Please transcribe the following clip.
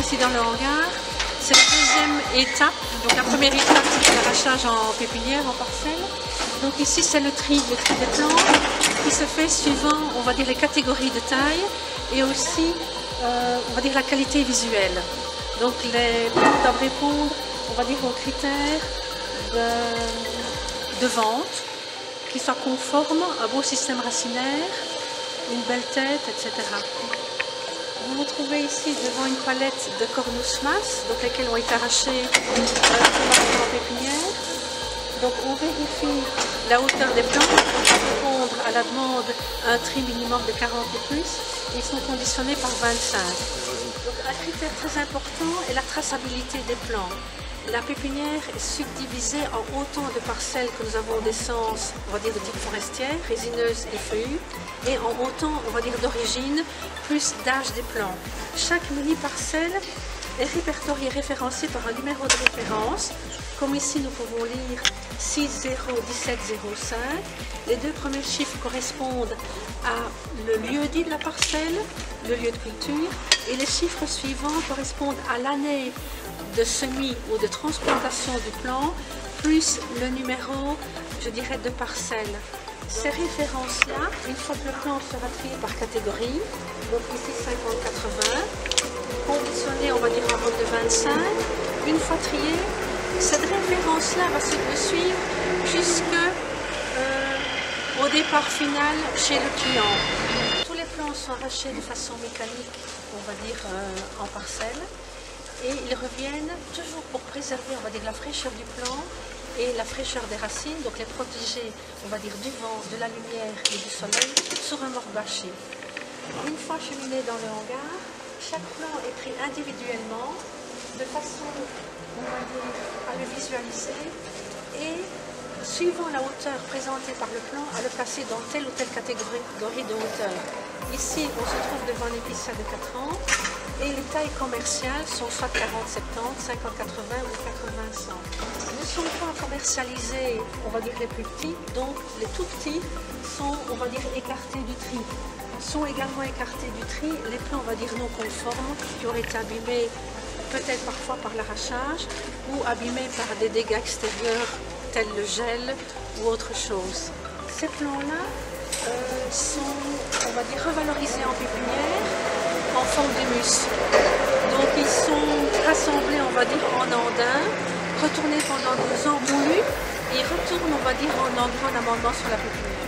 ici dans le hangar. C'est la deuxième étape. Donc la première étape, c'est l'arrachage en pépinière, en parcelle. Donc ici, c'est le tri des plantes qui se fait suivant, on va dire, les catégories de taille et aussi, on va dire, la qualité visuelle. Donc les plantes doivent répondre, on va dire, aux critères de vente, qui soient conformes à un beau système racinaire, une belle tête, etc. Vous vous trouvez ici devant une palette de cornus masse, donc lesquelles ont été arrachées en pépinière. Donc on vérifie la hauteur des plantes pour répondre à la demande un tri minimum de 40 et plus. Ils sont conditionnés par 25. Donc un critère très important est la traçabilité des plants. La pépinière est subdivisée en autant de parcelles que nous avons d'essence, on va dire de type forestière, résineuse et feuillue, et en autant, on va dire, d'origine, plus d'âge des plants. Chaque mini-parcelle est répertoriée, référencée par un numéro de référence. Comme ici, nous pouvons lire 601705. Les deux premiers chiffres correspondent à le lieu dit de la parcelle, le lieu de culture, et les chiffres suivants correspondent à l'année de semis ou de transplantation du plant, plus le numéro, je dirais, de parcelle. Ces références-là, une fois que le plant sera trié par catégorie, donc ici 50-80, conditionné, on va dire en mode de 25, une fois trié, cette référence-là va se suivre jusqu'au départ final chez le client. Tous les plants sont arrachés de façon mécanique, on va dire en parcelle, et ils reviennent toujours pour préserver, on va dire, la fraîcheur du plant et la fraîcheur des racines, donc les protéger, on va dire, du vent, de la lumière et du soleil sur un mort bâché. Une fois cheminé dans le hangar, chaque plant est pris individuellement de façon, on va dire, à le visualiser et suivant la hauteur présentée par le plan, à le placer dans telle ou telle catégorie de hauteur. Ici, on se trouve devant l'épicéa de 4 ans et les tailles commerciales sont soit 40-70, 50-80 ou 80-100. Ne sont pas commercialisés, on va dire, les plus petits, donc les tout petits sont, on va dire, écartés du tri. Sont également écartés du tri les plants, on va dire, non conformes, qui auraient été abîmés peut-être parfois par l'arrachage ou abîmés par des dégâts extérieurs tels le gel ou autre chose. Ces plants-là sont, on va dire, revalorisés en pépinière en forme d'humus. Donc ils sont rassemblés, on va dire, en andins, retournés pendant 2 ans moulus et retournent, on va dire, en engrais en amendement sur la pépinière.